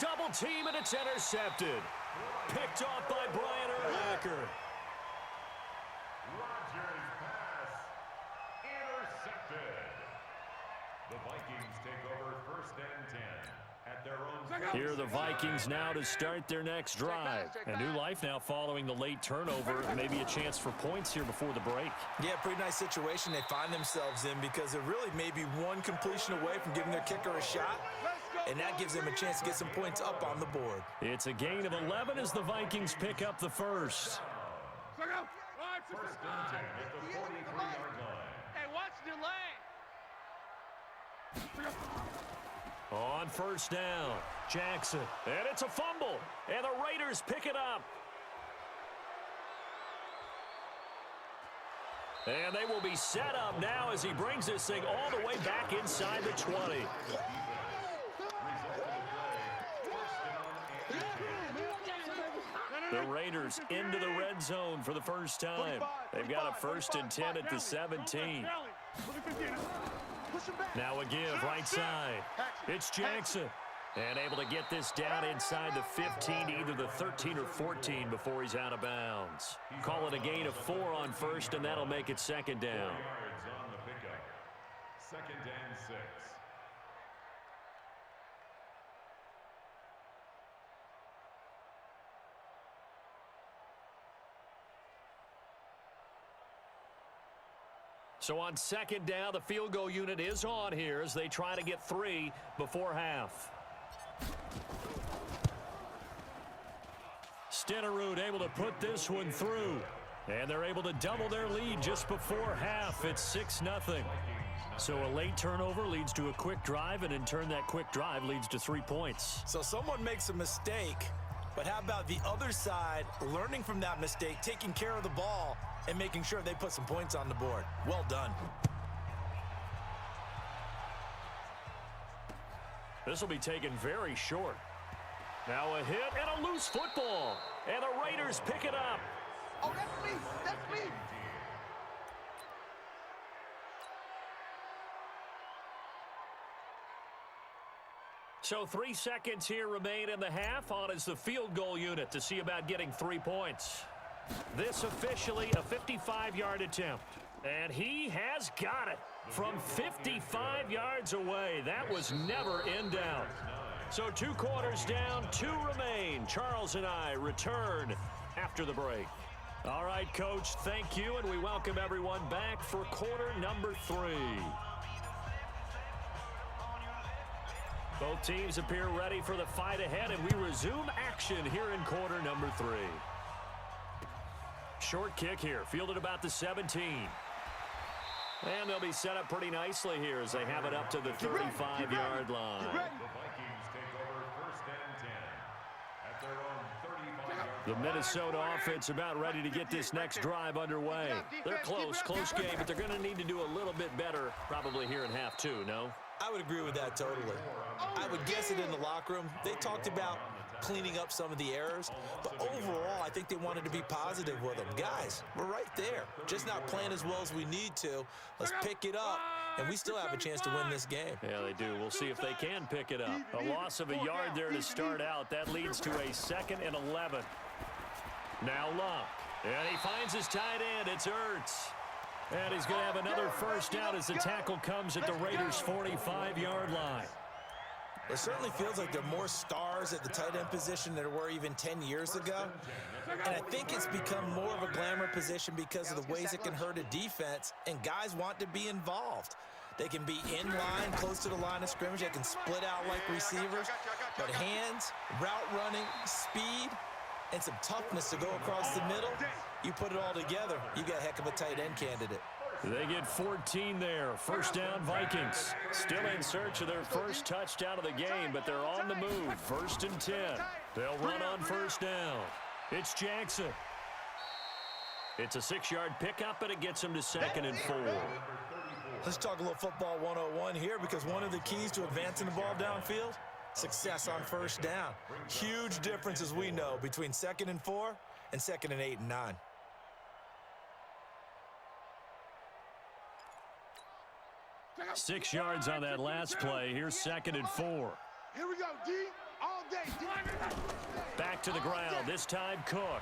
double team, and it's intercepted. Picked off by Brian Urlacher. Rodgers' pass intercepted. The Vikings take over 1st and 10 at their own. Here are the Vikings now to start their next drive. A new life now following the late turnover. Maybe a chance for points here before the break. Yeah, pretty nice situation they find themselves in because they're really maybe one completion away from giving their kicker a shot. And that gives them a chance to get some points up on the board. It's a gain of 11 as the Vikings pick up the first. First and 10 at the 43-yard line. Hey, watch the lane. On first down, Jackson. And it's a fumble. And the Raiders pick it up. And they will be set up now as he brings this thing all the way back inside the 20. The Raiders into the red zone for the first time. They've got a 1st and 10 at the 17. Now a give right side. It's Jackson. And able to get this down inside the 15, either the 13 or 14 before he's out of bounds. Call it a gain of 4 on first, and that'll make it 2nd down. 4 yards on the pickup. 2nd and 6. So on 2nd down, the field goal unit is on here as they try to get 3 before half. Stenerud able to put this one through. And they're able to double their lead just before half. It's 6-0. So a late turnover leads to a quick drive, and in turn that quick drive leads to 3 points. So someone makes a mistake, but how about the other side learning from that mistake, taking care of the ball, and making sure they put some points on the board? Well done. This will be taken very short. Now a hit and a loose football. And the Raiders pick it up. Oh, that's me. That's me. So 3 seconds here remain in the half. On is the field goal unit to see about getting 3 points. This officially a 55-yard attempt. And he has got it from 55 yards away. That was never in doubt. So 2 quarters down, 2 remain. Charles and I return after the break. All right, Coach, thank you, and we welcome everyone back for quarter number 3. Both teams appear ready for the fight ahead, and we resume action here in quarter number 3. Short kick here, fielded about the 17. And they'll be set up pretty nicely here as they have it up to the 35-yard line. The Vikings take over 1st and 10 at their own 35-yard line. The Minnesota offense about ready to get this next drive underway. They're close game, but they're going to need to do a little bit better probably here in half 2, no? I would agree with that totally. I would guess it in the locker room. They talked about cleaning up some of the errors, but overall, I think they wanted to be positive with them. Guys, we're right there. Just not playing as well as we need to. Let's pick it up, and we still have a chance to win this game. Yeah, they do. We'll see if they can pick it up. A loss of a yard there to start out. That leads to a 2nd and 11. Now Luck. And he finds his tight end. It's Ertz. And he's going to have another first down as the tackle comes at the Raiders' 45-yard line. It certainly feels like there are more stars at the tight end position than there were even 10 years ago. And I think it's become more of a glamour position because of the ways it can hurt a defense, and guys want to be involved. They can be in line, close to the line of scrimmage. They can split out like receivers. But hands, route running, speed, and some toughness to go across the middle, you put it all together, you got a heck of a tight end candidate. They get 14 there. First down, Vikings. Still in search of their first touchdown of the game, but they're on the move. 1st and 10. They'll run on first down. It's Jackson. It's a 6-yard pickup, and it gets him to 2nd and 4. Let's talk a little football 101 here, because one of the keys to advancing the ball downfield, success on first down. Huge difference, as we know, between 2nd and 4 and 2nd and 8 and 9. Six yards on that last play. Here's 2nd and 4. Here we go, D. All day, Back to the ground. This time Cook.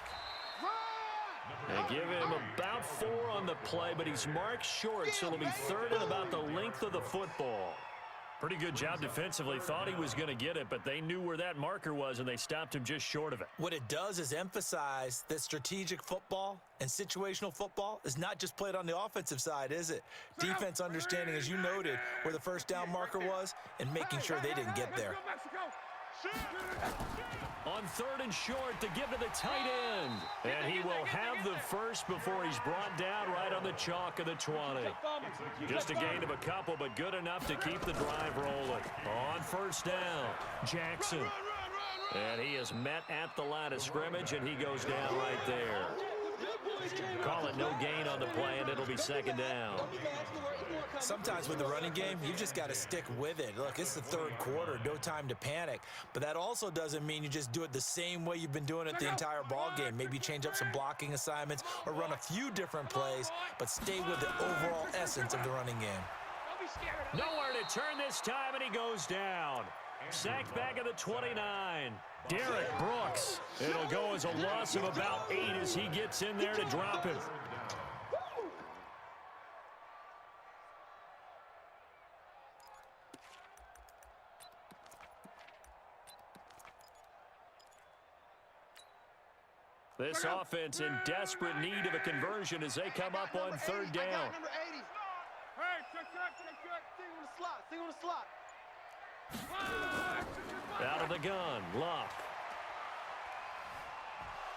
They give him about 4 on the play, but he's marked short, so it'll be third and about the length of the football. Pretty good job defensively. Thought he was going to get it, but they knew where that marker was, and they stopped him just short of it. What it does is emphasize that strategic football and situational football is not just played on the offensive side, is it? Defense understanding, as you noted, where the first down marker was and making sure they didn't get there. On third and short to give to the tight end. And he will have the first before he's brought down right on the chalk of the 20. Just a gain of a couple, but good enough to keep the drive rolling. On first down, Jackson. And he is met at the line of scrimmage, and he goes down right there. Call it no gain on the play, and it'll be second down. Sometimes with the running game, you've just got to stick with it. Look, it's the third quarter, no time to panic. But that also doesn't mean you just do it the same way you've been doing it the entire ball game. Maybe change up some blocking assignments or run a few different plays, but stay with the overall essence of the running game. Nowhere to turn this time, and he goes down. Sacked back at the 29. Derek Brooks. It'll go as a loss of about 8 as he gets in there to drop him. This offense in desperate need of a conversion as they come up on third down. Stay on the slot. Out of the gun, Luck.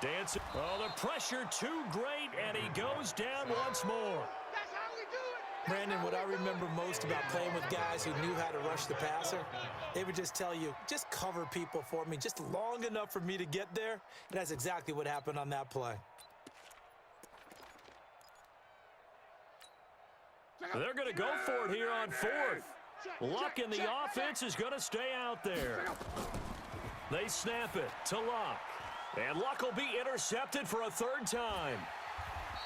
Dancing. Oh, the pressure too great, and he goes down once more. That's how we do it. Brandon, what I remember most about playing with guys who knew how to rush the passer, they would just tell you, just cover people for me just long enough for me to get there. And that's exactly what happened on that play. They're going to go for it here on fourth. Luck in the offense is going to stay out there. They snap it to Luck. And Luck will be intercepted for a third time.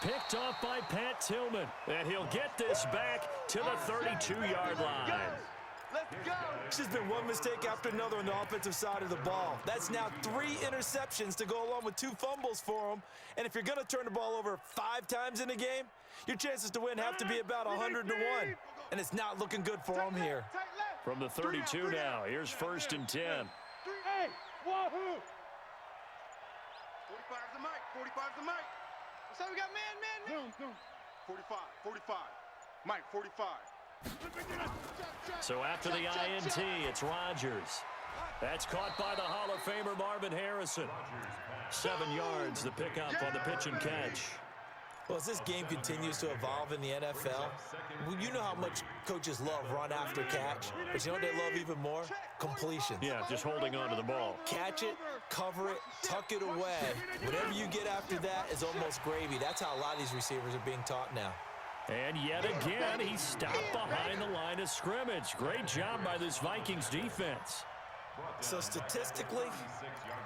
Picked off by Pat Tillman. And he'll get this back to the 32-yard line. Let's go. It's just been one mistake after another on the offensive side of the ball. That's now 3 interceptions to go along with 2 fumbles for him. And if you're going to turn the ball over 5 times in a game, your chances to win have to be about 100 to 1. And it's not looking good for him here. From the 32 now, here's first and 10. Hey, wahoo! 45's the mic. 45's the mic. So we got man. 45. Mike, 45. So after the INT, it's Rodgers. That's caught by the Hall of Famer Marvin Harrison. 7 yards, the pickup on the pitch and catch. Well, as this game continues to evolve in the NFL, you know how much coaches love run after catch, but you know what they love even more? Completion. Yeah, just holding on to the ball. Catch it, cover it, tuck it away. Whatever you get after that is almost gravy. That's how a lot of these receivers are being taught now. And yet again, he stopped behind the line of scrimmage. Great job by this Vikings defense. So statistically,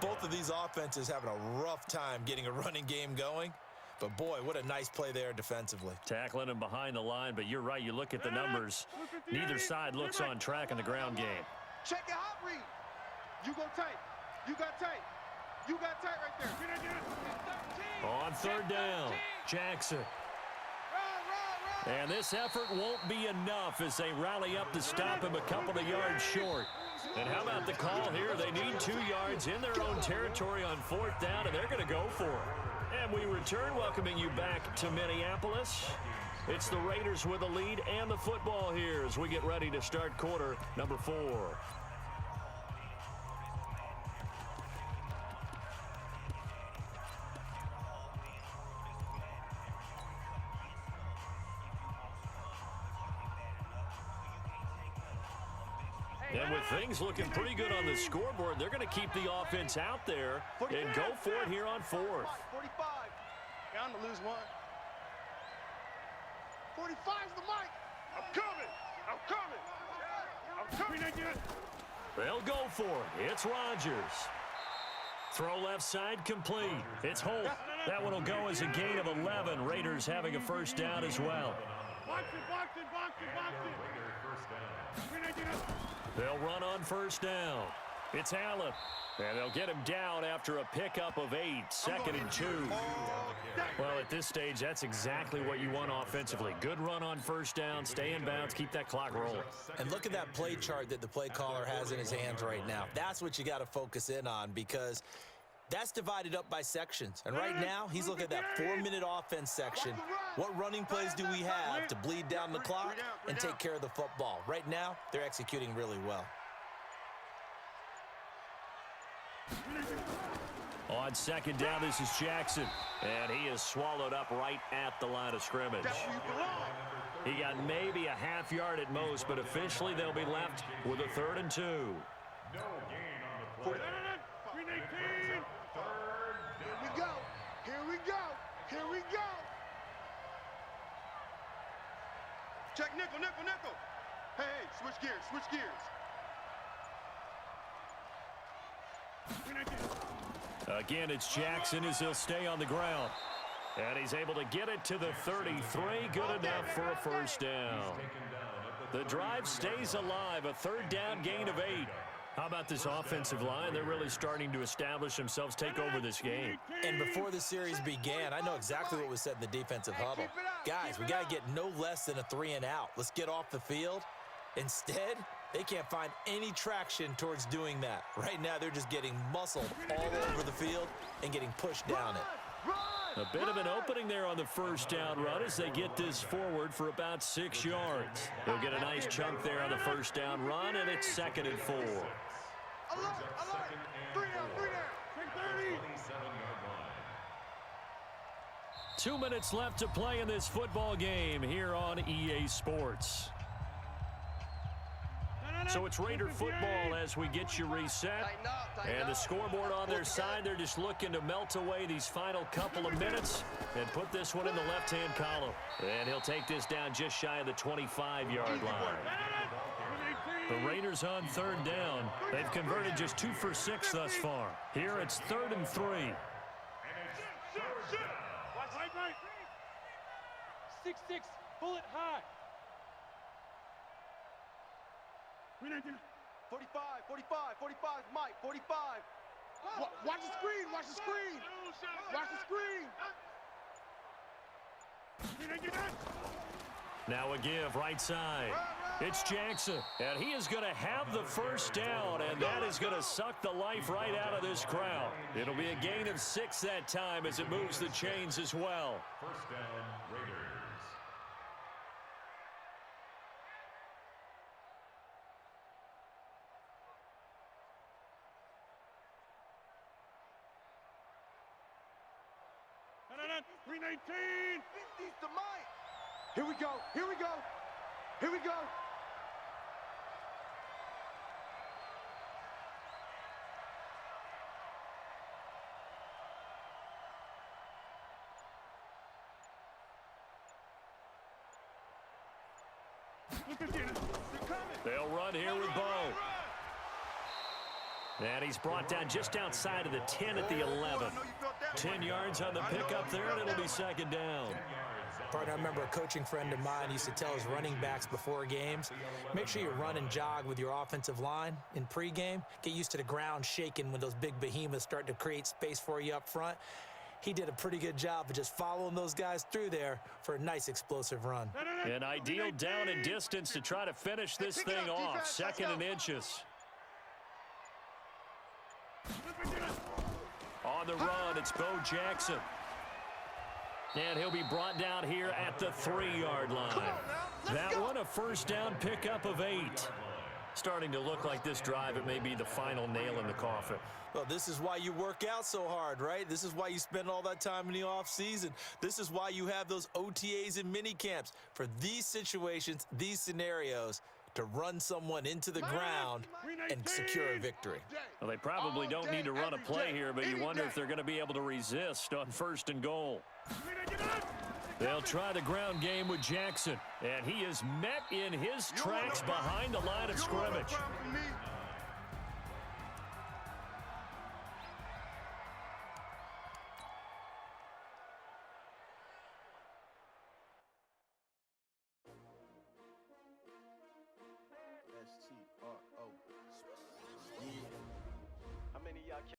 both of these offenses having a rough time getting a running game going. But, boy, what a nice play there defensively. Tackling him behind the line, but you're right. You look at the numbers. Neither side looks on track in the ground game. Check your hot read. You go tight. You got tight. You got tight right there. On third down, Jackson. And this effort won't be enough as they rally up to stop him a couple of yards short. And how about the call here? They need 2 yards in their own territory on fourth down, and they're going to go for it. And we return, welcoming you back to Minneapolis. It's the Raiders with the lead and the football here as we get ready to start quarter number 4. And with things looking pretty good on the scoreboard, they're going to keep the offense out there and go for it here on fourth. 45. Bound to lose one. 45's the mic. I'm coming. They'll go for it. It's Rodgers. Throw left side complete. It's Holt. That one will go as a gain of 11. Raiders having a first down as well. Box it. They'll run on first down. It's Allen. And they'll get him down after a pickup of 8, 2nd and 2. Well, at this stage, that's exactly what you want offensively. Good run on first down, stay in bounds, keep that clock rolling. And look at that play chart that the play caller has in his hands right now. That's what you got to focus in on, because that's divided up by sections. And right now, he's looking at that 4-minute offense section. What running plays do we have to bleed down the clock and take care of the football? Right now, they're executing really well. On 2nd down, this is Jackson. And he is swallowed up right at the line of scrimmage. He got maybe a half yard at most, but officially they'll be left with a 3rd and 2. No gain on the play. Here we go. Here we go. Here we go. Check nickel, nickel, nickel. Hey, switch gears, switch gears. Again, it's Jackson as he'll stay on the ground. And he's able to get it to the 33. Good enough for a first down. The drive stays alive. A 3rd down gain of 8. How about this offensive line? They're really starting to establish themselves, take over this game. And before the series began, I know exactly what was said in the defensive huddle. Guys, we got to get no less than a 3 and out. Let's get off the field. Instead, they can't find any traction towards doing that. Right now, they're just getting muscled all over the field and getting pushed down it. A bit of an opening there on the first down run as they get this forward for about 6 yards. They'll get a nice chunk there on the first down run, and it's 2nd and 4. 2 minutes left to play in this football game here on EA Sports. So it's Raider football as we get you reset. And the scoreboard on their side, they're just looking to melt away these final couple of minutes and put this one in the left-hand column. And he'll take this down just shy of the 25-yard line. The Raiders on 3rd down. They've converted just 2 for 6 thus far. Here it's 3rd and 3. 6-6, bullet high. 45, 45, Mike, 45. Watch the screen, watch the screen. Watch the screen. Now a give right side. It's Jackson, and he is going to have the first down, and that is going to suck the life right out of this crowd. It'll be a gain of 6 that time as it moves the chains as well. First down, Raiders. Here we go, here we go, here we go. They'll run here with Bo. And he's brought down just outside of the 10 at the 11. 10 yards on the pickup there, and it'll be 2nd down. Partner, I remember a coaching friend of mine used to tell his running backs before games, make sure you run and jog with your offensive line in pregame. Get used to the ground shaking when those big behemoths start to create space for you up front. He did a pretty good job of just following those guys through there for a nice explosive run. An ideal down and distance to try to finish this thing off. 2nd and inches. On the run, it's Bo Jackson. And he'll be brought down here at the 3-yard line. That one, a first down pickup of 8. Starting to look like this drive, it may be the final nail in the coffin. Well, this is why you work out so hard, right? This is why you spend all that time in the offseason. This is why you have those OTAs and mini camps for these situations, these scenarios, to run someone into the ground and secure a victory. Well, they probably don't need to run a play here, but you wonder if they're going to be able to resist on 1st and goal. They'll try the ground game with Jackson, and he is met in his tracks behind the line of scrimmage. plenty y'all